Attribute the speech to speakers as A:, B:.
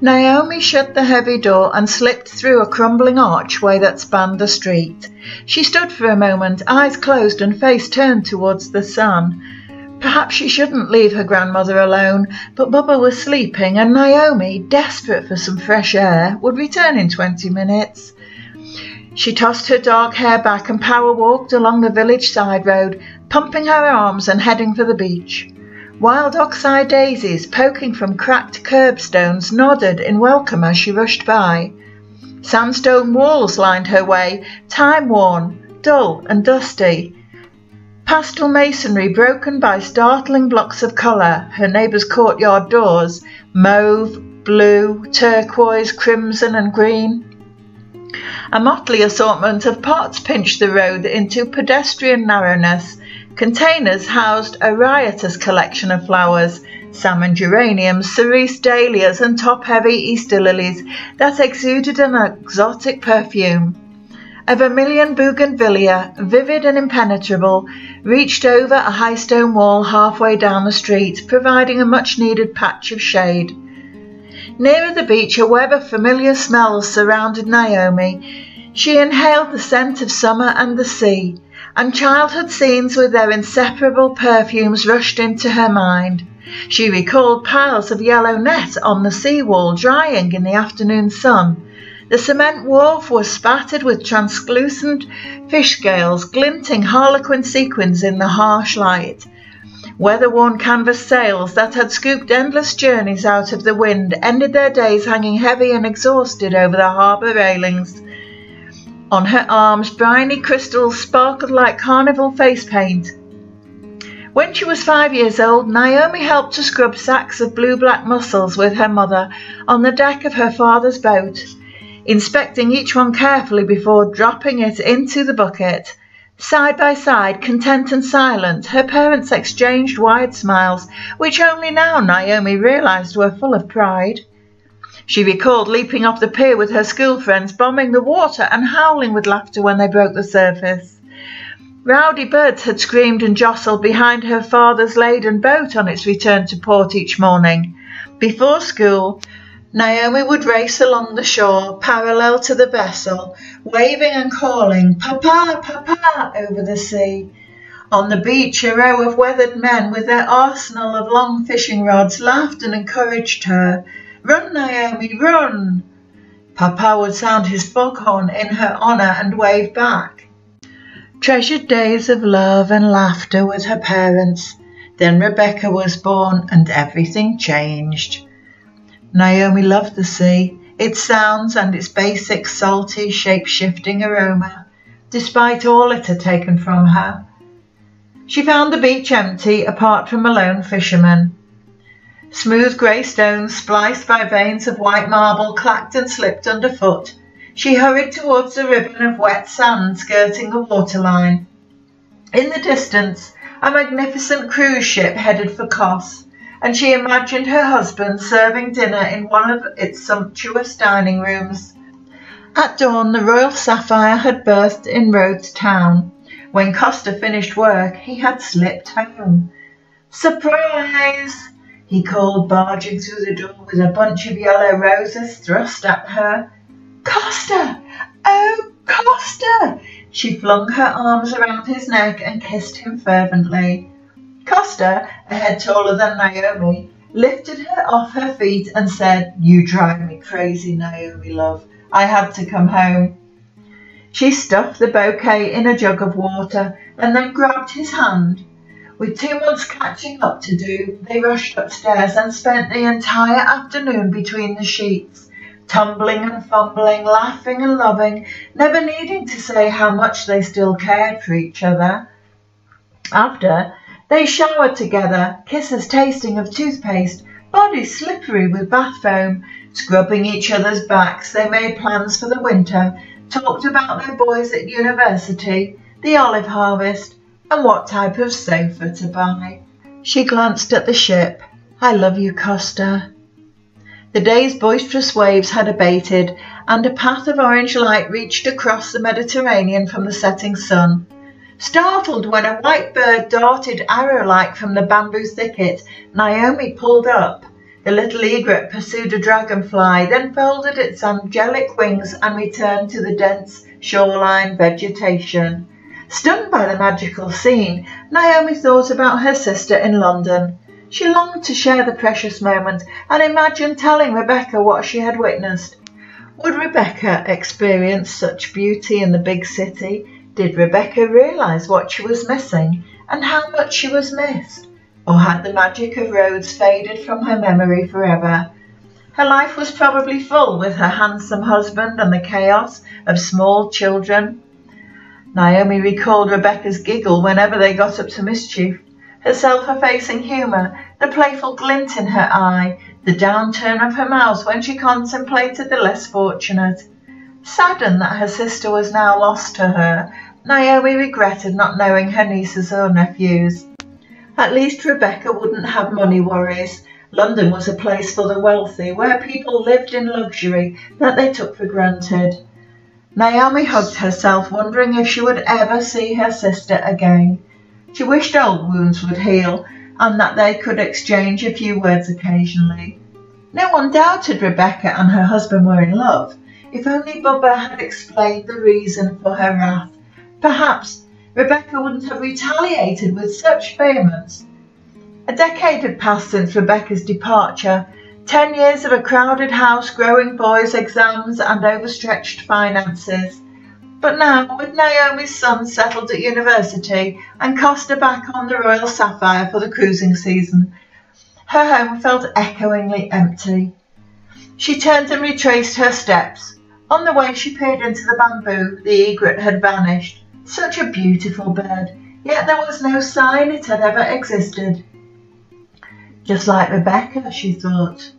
A: Naomi shut the heavy door and slipped through a crumbling archway that spanned the street. She stood for a moment, eyes closed and face turned towards the sun. Perhaps she shouldn't leave her grandmother alone, but Bubba was sleeping and Naomi, desperate for some fresh air, would return in 20 minutes. She tossed her dark hair back and power walked along the village side road, pumping her arms and heading for the beach. Wild oxeye daisies, poking from cracked curbstones, nodded in welcome as she rushed by. Sandstone walls lined her way, time-worn, dull and dusty. Pastel masonry broken by startling blocks of colour, her neighbours' courtyard doors, mauve, blue, turquoise, crimson and green. A motley assortment of pots pinched the road into pedestrian narrowness. Containers housed a riotous collection of flowers, salmon geraniums, cerise dahlias and top-heavy Easter lilies that exuded an exotic perfume. A vermilion bougainvillea, vivid and impenetrable, reached over a high stone wall halfway down the street, providing a much-needed patch of shade. Nearer the beach, a web of familiar smells surrounded Naomi. She inhaled the scent of summer and the sea, and childhood scenes with their inseparable perfumes rushed into her mind. She recalled piles of yellow net on the seawall drying in the afternoon sun. The cement wharf was spattered with translucent fish scales, glinting harlequin sequins in the harsh light. Weather-worn canvas sails that had scooped endless journeys out of the wind ended their days hanging heavy and exhausted over the harbour railings. On her arms, briny crystals sparkled like carnival face paint. When she was 5 years old, Naomi helped to scrub sacks of blue-black mussels with her mother on the deck of her father's boat, inspecting each one carefully before dropping it into the bucket. Side by side, content and silent, her parents exchanged wide smiles, which only now Naomi realised were full of pride. She recalled leaping off the pier with her school friends, bombing the water and howling with laughter when they broke the surface. Rowdy birds had screamed and jostled behind her father's laden boat on its return to port each morning. Before school, Naomi would race along the shore, parallel to the vessel, waving and calling, "Papa, Papa," over the sea. On the beach, a row of weathered men with their arsenal of long fishing rods laughed and encouraged her. "Run, Naomi, run!" Papa would sound his foghorn in her honour and wave back. Treasured days of love and laughter with her parents. Then Rebecca was born and everything changed. Naomi loved the sea, its sounds and its basic salty, shape-shifting aroma, despite all it had taken from her. She found the beach empty apart from a lone fisherman. Smooth grey stones spliced by veins of white marble clacked and slipped underfoot. She hurried towards the ribbon of wet sand skirting the waterline. In the distance, a magnificent cruise ship headed for Kos, and she imagined her husband serving dinner in one of its sumptuous dining rooms. At dawn, the Royal Sapphire had berthed in Rhodes town. When Costa finished work, he had slipped home. "Surprise!" he called, barging through the door with a bunch of yellow roses thrust at her. "Costa! Oh, Costa!" She flung her arms around his neck and kissed him fervently. Costa, a head taller than Naomi, lifted her off her feet and said, "You drive me crazy, Naomi, love. I had to come home." She stuffed the bouquet in a jug of water and then grabbed his hand. With 2 months catching up to do, they rushed upstairs and spent the entire afternoon between the sheets, tumbling and fumbling, laughing and loving, never needing to say how much they still cared for each other. After, they showered together, kisses tasting of toothpaste, bodies slippery with bath foam. Scrubbing each other's backs, they made plans for the winter, talked about their boys at university, the olive harvest, and what type of sofa to buy. She glanced at the ship. "I love you, Costa." The day's boisterous waves had abated, and a path of orange light reached across the Mediterranean from the setting sun. Startled when a white bird darted arrow-like from the bamboo thicket, Naomi pulled up. The little egret pursued a dragonfly, then folded its angelic wings and returned to the dense shoreline vegetation. Stunned by the magical scene, Naomi thought about her sister in London. She longed to share the precious moment and imagined telling Rebecca what she had witnessed. Would Rebecca experience such beauty in the big city? Did Rebecca realise what she was missing and how much she was missed? Or had the magic of Rhodes faded from her memory forever? Her life was probably full with her handsome husband and the chaos of small children. Naomi recalled Rebecca's giggle whenever they got up to mischief, her self-effacing humour, the playful glint in her eye, the downturn of her mouth when she contemplated the less fortunate. Saddened that her sister was now lost to her, Naomi regretted not knowing her nieces or nephews. At least Rebecca wouldn't have money worries. London was a place for the wealthy, where people lived in luxury that they took for granted. Naomi hugged herself, wondering if she would ever see her sister again. She wished old wounds would heal, and that they could exchange a few words occasionally. No one doubted Rebecca and her husband were in love. If only Bubba had explained the reason for her wrath, perhaps Rebecca wouldn't have retaliated with such vehemence. A decade had passed since Rebecca's departure, 10 years of a crowded house, growing boys, exams and overstretched finances. But now, with Naomi's son settled at university and Costa back on the Royal Sapphire for the cruising season, her home felt echoingly empty. She turned and retraced her steps. On the way she peered into the bamboo. The egret had vanished. Such a beautiful bird, yet there was no sign it had ever existed. Just like Rebecca, she thought.